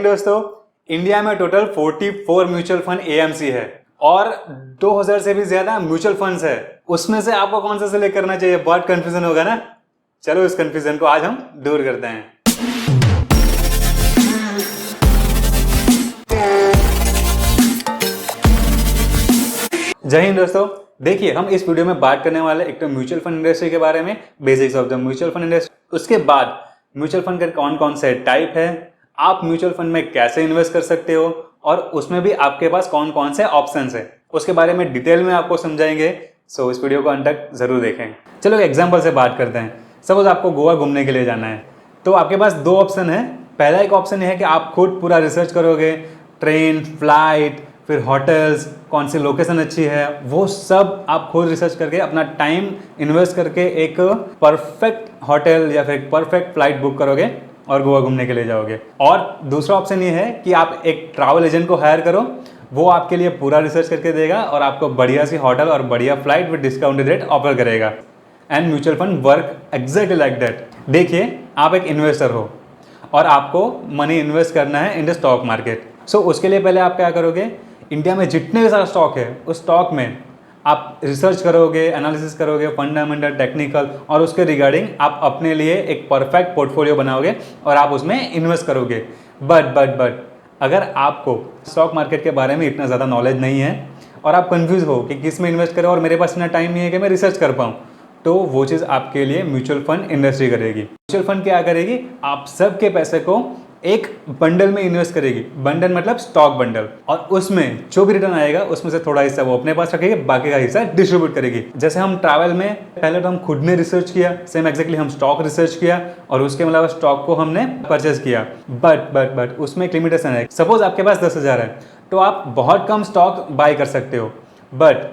दोस्तों, इंडिया में total 44 mutual fund AMC है और 2000 से भी ज्यादा म्यूचुअल फंड्स है। उसमें से आपको कौन सा सिलेक्ट करना चाहिए? बहुत कंफ्यूजन होगा ना। चलो इस कंफ्यूजन को आज हम दूर करते हैं। जय हिंद दोस्तों, देखिए हम इस वीडियो में बात करने वाले एक तो म्यूचुअल फंड इंडस्ट्री के बारे में, basics of the mutual fund industry. उसके बाद म्यूचुअल फंड के कौन कौन से टाइप है, आप म्यूचुअल फंड में कैसे इन्वेस्ट कर सकते हो और उसमें भी आपके पास कौन कौन से ऑप्शंस है, उसके बारे में डिटेल में आपको समझाएंगे। सो इस वीडियो को अंत तक जरूर देखें। चलो एक एग्जांपल से बात करते हैं। सपोज आपको गोवा घूमने के लिए जाना है, तो आपके पास दो ऑप्शन है। पहला एक ऑप्शन है कि आप खुद पूरा रिसर्च करोगे, ट्रेन, फ्लाइट, फिर होटल्स, कौन सी लोकेशन अच्छी है, वो सब आप खुद रिसर्च करके अपना टाइम इन्वेस्ट करके एक परफेक्ट होटल या फिर परफेक्ट फ्लाइट बुक करोगे और गोवा घूमने के लिए जाओगे। और दूसरा ऑप्शन ये है कि आप एक ट्रैवल एजेंट को हायर करो, वो आपके लिए पूरा रिसर्च करके देगा और आपको बढ़िया सी होटल और बढ़िया flight with discounted rate offer करेगा। And mutual fund work exactly like that. देखिए, आप एक इन्वेस्टर हो और आपको मनी इन्वेस्ट करना है इन द स्टॉक मार्केट। सो उसके लिए पहले आप क्या करोगे, इंडिया में जितने भी सारा स्टॉक है उस स्टॉक में आप रिसर्च करोगे, एनालिसिस करोगे, फंडामेंटल, टेक्निकल, और उसके रिगार्डिंग आप अपने लिए एक परफेक्ट पोर्टफोलियो बनाओगे और आप उसमें इन्वेस्ट करोगे। बट अगर आपको स्टॉक मार्केट के बारे में इतना ज़्यादा नॉलेज नहीं है और आप कंफ्यूज हो कि किस में इन्वेस्ट करें और मेरे पास इतना टाइम नहीं है कि मैं रिसर्च कर पाऊँ, तो वो चीज़ आपके लिए म्यूचुअल फंड इंडस्ट्री करेगी। म्यूचुअल फंड क्या करेगी, आप सबके पैसे को एक बंडल में इन्वेस्ट करेगी। बंडल मतलब स्टॉक बंडल, और उसमें जो भी रिटर्न आएगा उसमें से थोड़ा हिस्सा वो अपने पास रखेगी, बाकी का हिस्सा डिस्ट्रीब्यूट करेगी। जैसे हम ट्रैवल में पहले तो हम खुद ने रिसर्च किया, सेम एक्जैक्टली हम स्टॉक रिसर्च किया और उसके अलावा स्टॉक को हमने परचेज किया। बट उसमें एक लिमिटेशन है। सपोज आपके पास 10,000 है तो आप बहुत कम स्टॉक बाय कर सकते हो। बट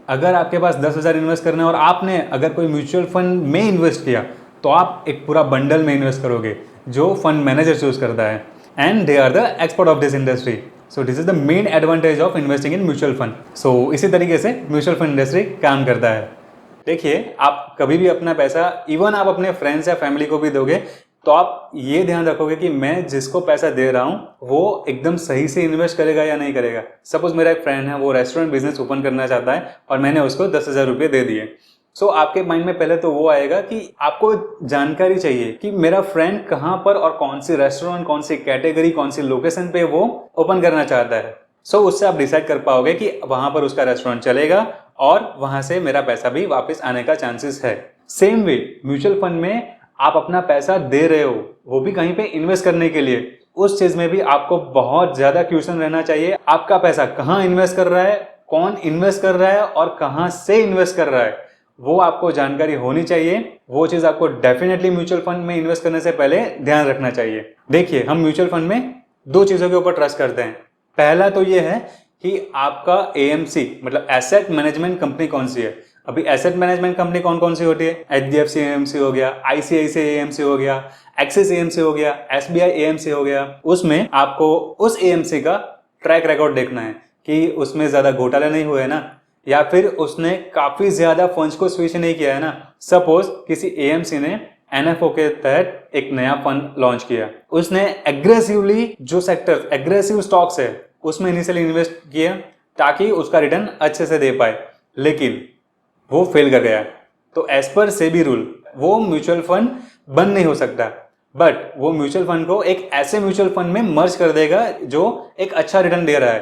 अगर आपके पास 10,000 इन्वेस्ट करना है और आपने अगर कोई म्यूचुअल फंड में इन्वेस्ट किया तो आप एक पूरा बंडल में इन्वेस्ट करोगे जो फंड मैनेजर चूज करता है, and they are the expert of this industry. So this is the main advantage of investing in mutual fund. So इसी तरीके से म्यूचुअल फंड इंडस्ट्री काम करता है। देखिए, आप कभी भी अपना पैसा इवन आप अपने फ्रेंड्स या फैमिली को भी दोगे तो आप ये ध्यान रखोगे कि मैं जिसको पैसा दे रहा हूँ वो एकदम सही से इन्वेस्ट करेगा या नहीं करेगा। सपोज मेरा एक फ्रेंड है, वो रेस्टोरेंट बिजनेस ओपन करना चाहता है और मैंने उसको 10,000 रुपये दे दिए। सो आपके माइंड में पहले तो वो आएगा कि आपको जानकारी चाहिए कि मेरा फ्रेंड कहाँ पर और कौन सी रेस्टोरेंट, कौन सी कैटेगरी, कौन सी लोकेशन पे वो ओपन करना चाहता है। सो उससे आप डिसाइड कर पाओगे कि वहां पर उसका रेस्टोरेंट चलेगा और वहां से मेरा पैसा भी वापस आने का चांसेस है। सेम वे म्यूचुअल फंड में आप अपना पैसा दे रहे हो, वो भी कहीं पे इन्वेस्ट करने के लिए, उस चीज में भी आपको बहुत ज्यादा क्वेश्चन रहना चाहिए। आपका पैसा कहाँ इन्वेस्ट कर रहा है, कौन इन्वेस्ट कर रहा है और कहाँ से इन्वेस्ट कर रहा है, वो आपको जानकारी होनी चाहिए। वो चीज आपको डेफिनेटली म्यूचुअल फंड में इन्वेस्ट करने से पहले ध्यान रखना चाहिए। देखिए, हम म्यूचुअल फंड में दो चीजों के ऊपर ट्रस्ट करते हैं। पहला तो ये है कि आपका एएमसी मतलब एसेट मैनेजमेंट कंपनी कौन सी है। अभी एसेट मैनेजमेंट कंपनी कौन कौन सी होती है? एचडीएफसी एएमसी हो गया, आईसीआईसीआई एएमसी हो गया, एक्सिस एएमसी हो गया, एसबीआई एएमसी हो गया। उसमें आपको उस एएमसी का ट्रैक रिकॉर्ड देखना है कि उसमें ज्यादा घोटाले नहीं हुए ना, या फिर उसने काफी ज्यादा फंड्स को स्विच नहीं किया है ना। सपोज किसी एएमसी ने एनएफओ के तहत एक नया फंड लॉन्च किया, उसने एग्रेसिवली जो सेक्टर एग्रेसिव स्टॉक्स है उसमें इनिशियली इन्वेस्ट किया ताकि उसका रिटर्न अच्छे से दे पाए, लेकिन वो फेल कर गया। तो एज पर सेबी रूल वो म्यूचुअल फंड बंद नहीं हो सकता, बट वो म्यूचुअल फंड को एक ऐसे म्यूचुअल फंड में मर्ज कर देगा जो एक अच्छा रिटर्न दे रहा है,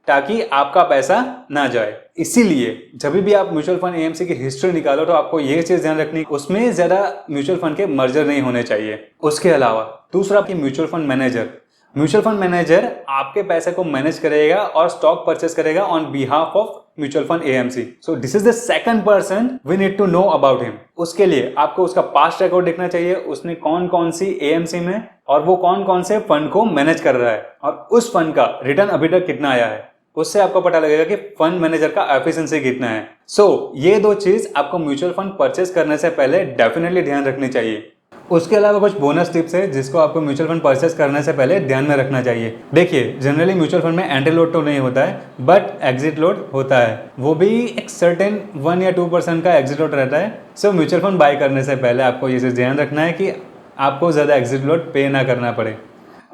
ताकि आपका पैसा ना जाए। इसीलिए जब भी आप म्यूचुअल फंड एएमसी की हिस्ट्री निकालो तो आपको ये चीज ध्यान रखनी, उसमें ज्यादा म्यूचुअल फंड के मर्जर नहीं होने चाहिए। उसके अलावा दूसरा कि म्यूचुअल फंड मैनेजर आपके पैसे को मैनेज करेगा और स्टॉक परचेस करेगा on behalf of mutual fund AMC. So this is the second person we need to know about him. उसके लिए आपको उसका पास्ट रिकॉर्ड देखना चाहिए, उसने कौन कौन सी एएमसी में और वो कौन कौन से फंड को मैनेज कर रहा है और उस फंड का रिटर्न अभी तक कितना आया है। उससे आपको पता लगेगा कि फंड मैनेजर का एफिशिएंसी कितना है। सो ये दो चीज आपको म्यूचुअल फंड परचेस करने से पहले डेफिनेटली ध्यान रखनी चाहिए। उसके अलावा कुछ बोनस टिप्स है जिसको आपको म्यूचुअल फंड परचेस करने से पहले ध्यान में रखना चाहिए। देखिए, जनरली म्यूचुअल फंड में एंट्री लोड तो नहीं होता है, बट एग्जिट लोड होता है। वो भी एक सर्टेन 1 या 2% का एग्जिट लोड रहता है। सो म्यूचुअल फंड बाय करने से पहले आपको ये चीज ध्यान रखना है कि आपको ज़्यादा एग्जिट लोड पे ना करना पड़े।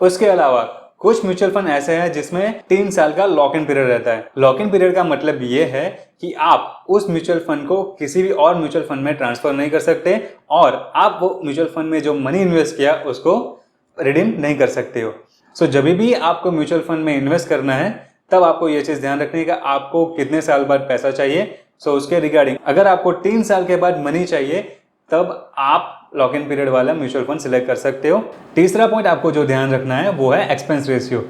उसके अलावा कुछ म्यूचुअल फंड ऐसे हैं जिसमें 3 साल का लॉक इन पीरियड रहता है। लॉक इन पीरियड का मतलब ये है कि आप उस म्यूचुअल फंड को किसी भी और म्यूचुअल फंड में ट्रांसफर नहीं कर सकते और आप वो म्यूचुअल फंड में जो मनी इन्वेस्ट किया उसको रिडीम नहीं कर सकते हो। सो जब भी आपको म्यूचुअल फंड में इन्वेस्ट करना है तब आपको ये चीज ध्यान रखनी है कि आपको कितने साल बाद पैसा चाहिए। सो उसके रिगार्डिंग अगर आपको 3 साल के बाद मनी चाहिए तब आप लॉक इन पीरियड वाला म्यूचुअल फंड सिलेक्ट कर सकते हो। तीसरा पॉइंट आपको जो ध्यान रखना है वो है एक्सपेंस रेशियो।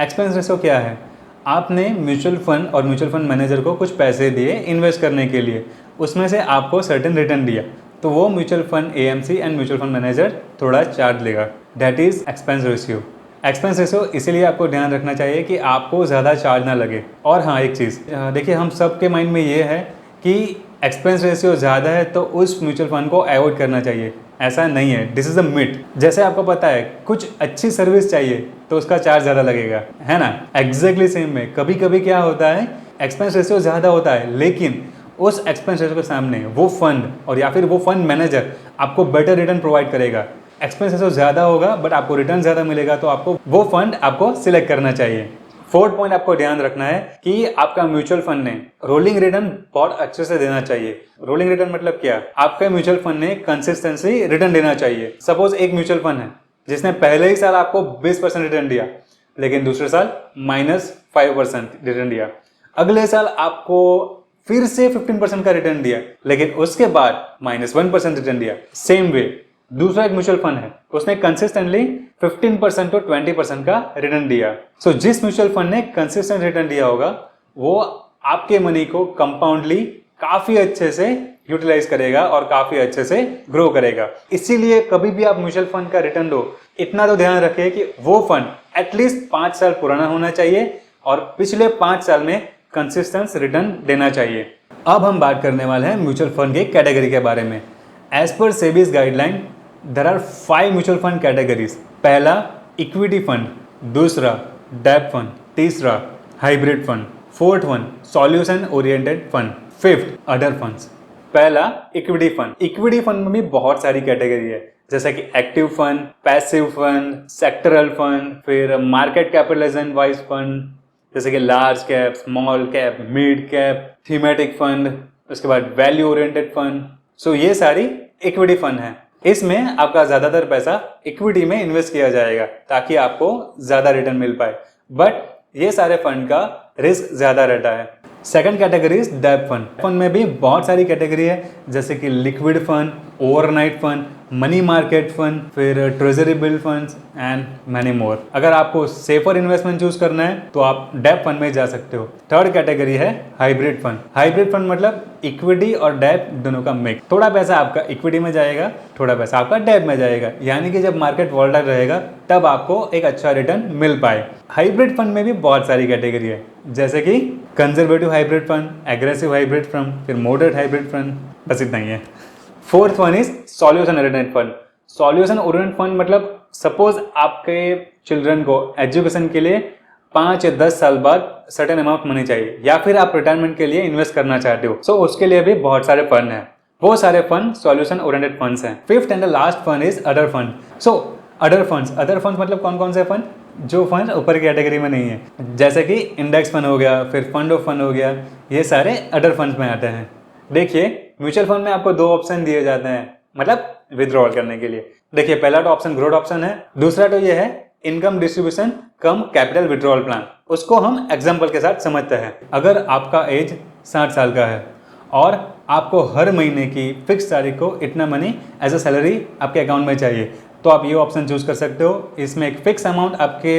एक्सपेंस रेशियो क्या है? आपने म्यूचुअल फंड और म्यूचुअल फंड मैनेजर को कुछ पैसे दिए इन्वेस्ट करने के लिए, उसमें से आपको सर्टेन रिटर्न दिया, तो वो mutual fund AMC and mutual fund manager थोड़ा चार्ज लेगा। That is expense ratio. Expense ratio इसीलिए आपको ध्यान रखना चाहिए कि आपको ज़्यादा चार्ज ना लगे। और हाँ, एक चीज़ देखिए, हम सब के माइंड में ये है कि एक्सपेंस रेशियो ज़्यादा है तो उस म्यूचुअल फंड को अवॉइड करना चाहिए। ऐसा नहीं है, दिस इज़ अ मिथ। जैसे आपको पता है कुछ अच्छी सर्विस चाहिए तो उसका चार्ज ज़्यादा लगेगा, है ना? एग्जैक्टली सेम में कभी कभी क्या होता है, एक्सपेंस रेशियो ज़्यादा होता है लेकिन उस एक्सपेंस रेशियो के सामने वो फंड और या फिर वो फंड मैनेजर आपको बेटर रिटर्न प्रोवाइड करेगा। एक्सपेंस रेशियो ज़्यादा होगा बट आपको रिटर्न ज़्यादा मिलेगा, तो आपको वो फंड आपको सिलेक्ट करना चाहिए। फोर्थ पॉइंट आपको ध्यान रखना है कि आपका म्यूचुअल फंड ने रोलिंग रिटर्न बहुत अच्छे से देना चाहिए। रोलिंग रिटर्न मतलब क्या? आपके म्यूचुअल फंड ने कंसिस्टेंसी रिटर्न देना चाहिए। सपोज एक म्यूचुअल फंड है जिसने पहले ही साल आपको 20% रिटर्न दिया लेकिन दूसरे साल -5% रिटर्न दिया, अगले साल आपको फिर से 15% का रिटर्न दिया लेकिन उसके बाद -1% रिटर्न दिया। सेम वे दूसरा एक म्यूचुअल फंड है, उसने कंसिस्टेंटली 15% to 20% का रिटर्न दिया। सो जिस म्यूचुअल फंड ने कंसिस्टेंट रिटर्न दिया होगा वो आपके मनी को कंपाउंडली काफी अच्छे से यूटिलाइज करेगा और काफी अच्छे से ग्रो करेगा। इसीलिए कभी भी आप म्यूचुअल फंड का रिटर्न दो, इतना तो ध्यान रखें कि वो फंड एटलीस्ट 5 साल पुराना होना चाहिए और पिछले 5 साल में कंसिस्टेंट रिटर्न देना चाहिए। अब हम बात करने वाले हैं म्यूचुअल फंड के कैटेगरी के बारे में। एज पर SEBI's guideline there are 5 mutual fund categories. पहला इक्विटी फंड, दूसरा डेब्ट फंड, तीसरा hybrid fund, fourth one solution oriented fund, fifth other funds. पहला इक्विटी फंड। इक्विटी फंड में भी बहुत सारी कैटेगरी है जैसे कि active fund, passive fund, sectoral fund, फिर मार्केट कैपिटलाइजेशन वाइज फंड जैसे कि large cap, small cap, mid cap, thematic fund, उसके बाद वैल्यू ओरिएंटेड फंड। सो ये सारी इक्विटी फंड है। इसमें आपका ज्यादातर पैसा इक्विटी में इन्वेस्ट किया जाएगा ताकि आपको ज्यादा रिटर्न मिल पाए, बट ये सारे फंड का रिस्क ज्यादा रहता है। सेकंड कैटेगरी इज डेब्ट फंड। फंड में भी बहुत सारी कैटेगरी है जैसे कि liquid fund, overnight fund, money market fund, फिर treasury bill funds and many more. अगर आपको सेफर इन्वेस्टमेंट चूज करना है तो आप डेब्ट फंड में जा सकते हो। थर्ड कैटेगरी है हाइब्रिड फंड। हाइब्रिड फंड मतलब इक्विटी और डेब्ट दोनों का मिक्स। थोड़ा पैसा आपका इक्विटी में जाएगा, थोड़ा पैसा आपका डेब्ट में जाएगा, यानी कि जब मार्केट वोलेटाइल रहेगा तब आपको एक अच्छा रिटर्न मिल पाए। हाइब्रिड फंड में भी बहुत सारी कैटेगरी है जैसे कि conservative hybrid fund, aggressive hybrid fund, फिर मॉडरेट हाइब्रिड फंड, बस इतना ही है। Fourth one is solution oriented fund. Solution oriented fund मतलब सपोज आपके चिल्ड्रन को एजुकेशन के लिए 5 या 10 साल बाद सर्टेन अमाउंट मनी चाहिए या फिर आप रिटायरमेंट के लिए इन्वेस्ट करना चाहते हो, सो उसके लिए भी बहुत सारे फंड हैं। वो सारे फंड सॉल्यूशन ओरिएंटेड फंड्स हैं। Fifth and the last fund is other fund. So other funds मतलब कौन कौन से फंड? जो फंड ऊपर की कैटेगरी में नहीं है, जैसे कि इंडेक्स फंड हो गया, फिर फंड ऑफ फंड हो गया, ये सारे अदर फंड्स में आते हैं। देखिए म्यूचुअल फंड में आपको 2 ऑप्शन दिए जाते हैं मतलब विड्रॉल करने के लिए। देखिए पहला तो ऑप्शन ग्रोथ ऑप्शन है, दूसरा तो ये है इनकम डिस्ट्रीब्यूशन कम कैपिटल विड्रॉल प्लान। उसको हम एग्जांपल के साथ समझते हैं। अगर आपका एज 60 साल का है और आपको हर महीने की फिक्स तारीख को इतना मनी एज अ सैलरी आपके अकाउंट में चाहिए तो आप ये ऑप्शन चूज कर सकते हो। इसमें एक फिक्स अमाउंट आपके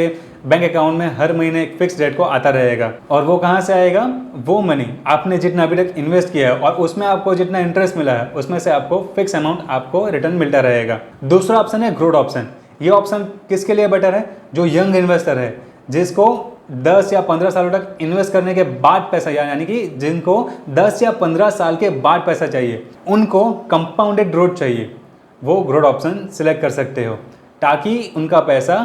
बैंक अकाउंट में हर महीने एक फिक्स डेट को आता रहेगा और वो कहाँ से आएगा? वो मनी आपने जितना अभी तक इन्वेस्ट किया है और उसमें आपको जितना इंटरेस्ट मिला है उसमें से आपको फिक्स अमाउंट आपको रिटर्न मिलता रहेगा। दूसरा ऑप्शन है ग्रोथ ऑप्शन। ये ऑप्शन किसके लिए बेटर है? जो यंग इन्वेस्टर है जिसको 10 या 15 सालों तक इन्वेस्ट करने के बाद पैसा, यानी कि जिनको 10 या 15 साल के बाद पैसा चाहिए, उनको कंपाउंडेड ग्रोथ चाहिए, वो ग्रोथ ऑप्शन सिलेक्ट कर सकते हो ताकि उनका पैसा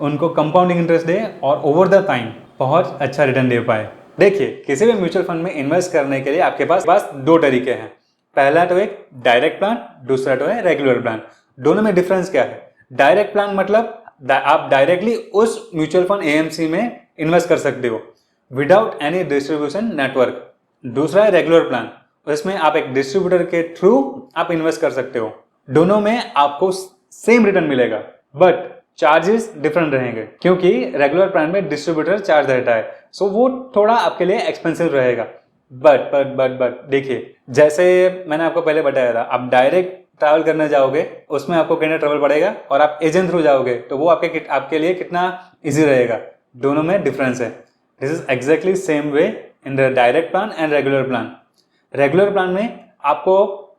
उनको कंपाउंडिंग इंटरेस्ट दे और ओवर द टाइम बहुत अच्छा रिटर्न दे पाए। देखिए किसी भी म्यूचुअल फंड में इन्वेस्ट करने के लिए आपके पास 2 तरीके हैं। पहला तो एक डायरेक्ट प्लान, दूसरा तो है रेगुलर प्लान। दोनों में डिफरेंस क्या है? डायरेक्ट प्लान मतलब आप डायरेक्टली उस म्यूचुअल फंड एएमसी में इन्वेस्ट कर सकते हो विदाउट एनी डिस्ट्रीब्यूशन नेटवर्क। दूसरा है रेगुलर प्लान, इसमें आप एक डिस्ट्रीब्यूटर के थ्रू आप इन्वेस्ट कर सकते हो। दोनों में आपको सेम रिटर्न मिलेगा बट चार्जेस डिफरेंट रहेंगे, क्योंकि रेगुलर प्लान में डिस्ट्रीब्यूटर चार्ज रहता है, सो वो थोड़ा आपके लिए एक्सपेंसिव रहेगा। बट देखिए, जैसे मैंने आपको पहले बताया था, आप डायरेक्ट ट्रैवल करने जाओगे उसमें आपको कितना ट्रैवल पड़ेगा, और आप एजेंट थ्रू जाओगे तो वो आपके लिए कितना इजी रहेगा। दोनों में डिफरेंस है। This is exactly same way in the direct plan and regular plan. Regular plan में आपको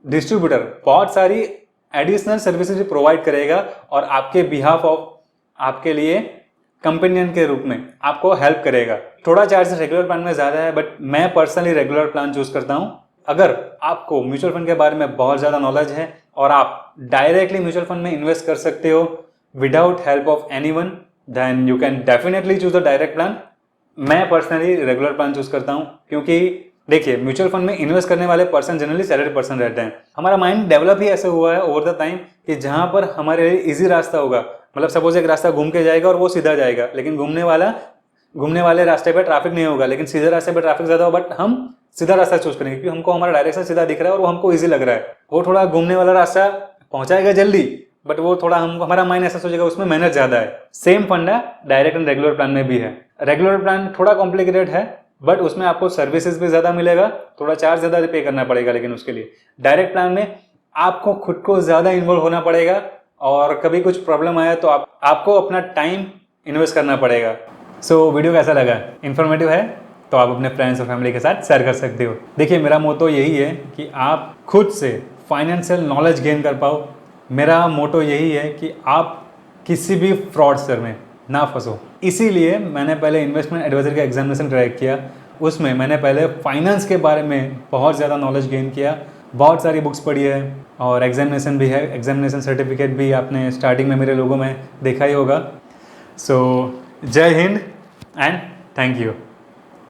डिस्ट्रीब्यूटर बहुत सारी एडिशनल सर्विसेज प्रोवाइड करेगा और आपके बिहाफ ऑफ आपके लिए कंपेनियन के रूप में आपको हेल्प करेगा। थोड़ा चार्जेस रेगुलर प्लान में ज़्यादा है बट मैं पर्सनली रेगुलर प्लान चूज करता हूँ। अगर आपको म्यूचुअल फंड के बारे में बहुत ज़्यादा नॉलेज है और आप डायरेक्टली म्यूचुअल फंड में इन्वेस्ट कर सकते हो without help of anyone, then you can definitely choose the direct plan. मैं पर्सनली रेगुलर प्लान चूज करता हूँ, क्योंकि देखिए म्यूचुअल फंड में इन्वेस्ट करने वाले पर्सन जनरली सैलरी पर्सन रहते हैं। हमारा माइंड डेवलप ही ऐसे हुआ है ओवर द टाइम कि जहां पर हमारे लिए इजी रास्ता होगा, मतलब सपोज एक रास्ता घूम के जाएगा और वो सीधा जाएगा, लेकिन घूमने वाले रास्ते पर ट्रैफिक नहीं होगा, लेकिन सीधे रास्ते पर ट्रैफिक ज्यादा होगा, बट हम सीधा रास्ता चूज करेंगे क्योंकि हमको हमारा डायरेक्शन सीधा दिख रहा है और वो हमको ईजी लग रहा है। वो थोड़ा घूमने वाला रास्ता पहुंचाएगा जल्दी बट वो थोड़ा हमारा माइंड ऐसा सोचेगा उसमें मेहनत ज्यादा है। सेम फंडा डायरेक्ट एंड रेगुलर प्लान में भी है। रेगुलर प्लान थोड़ा कॉम्प्लिकेटेड है बट उसमें आपको सर्विसेज भी ज्यादा मिलेगा, थोड़ा चार्ज ज्यादा पे करना पड़ेगा, लेकिन उसके लिए डायरेक्ट प्लान में आपको खुद को ज्यादा इन्वॉल्व होना पड़ेगा और कभी कुछ प्रॉब्लम आया तो आपको अपना टाइम इन्वेस्ट करना पड़ेगा। सो वीडियो कैसा लगा? इन्फॉर्मेटिव है तो आप अपने फ्रेंड्स और फैमिली के साथ शेयर कर सकते हो। देखिए मेरा मोटो यही है कि आप खुद से फाइनेंशियल नॉलेज गेन कर पाओ। मेरा मोटो यही है कि आप किसी भी फ्रॉडस्टर में ना फंसो। इसीलिए मैंने पहले इन्वेस्टमेंट एडवाइजर का एग्जामिनेशन क्रैक किया। उसमें मैंने पहले फाइनेंस के बारे में बहुत ज़्यादा नॉलेज गेन किया, बहुत सारी बुक्स पढ़ी है और एग्जामिनेशन भी है। एग्जामिनेशन सर्टिफिकेट भी आपने स्टार्टिंग में मेरे लोगों में देखा ही होगा। सो जय हिंद एंड थैंक यू।